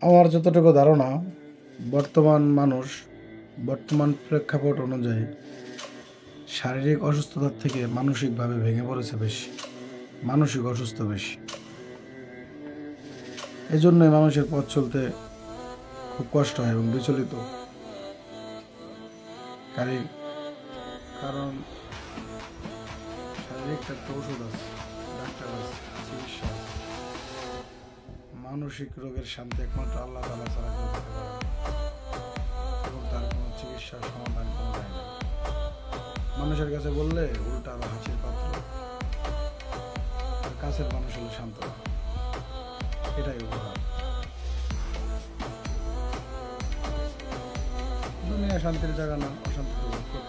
আমার যতটুকু ধারণা, বর্তমান মানুষ বর্তমান প্রেক্ষাপট অনুযায়ী শারীরিক অসুস্থতার থেকে মানসিকভাবে ভেঙে পড়েছে বেশি, মানসিক অসুস্থ বেশি। এই জন্যই মানুষের পথ চলতে খুব কষ্ট হয় এবং বিচলিত। কারি- কারণ শারীরিক একটা ওষুধ আছে, ডাক্তার আছে, চিকিৎসা আছে। মানসিক রোগের শান্তি একমাত্র আল্লাহ তাআলা ছাড়া কেউ দিতে পারে না, এবং তার কোনো চিকিৎসার সমাধান কোনো যায় না। মানুষের কাছে বললে উল্টা আরো হাসির পাত্র, আর কাছের মানুষ হলে শান্ত। এটাই উপকার। দুনিয়া শান্তির জায়গা না, অশান্তি তো ভোগ করতে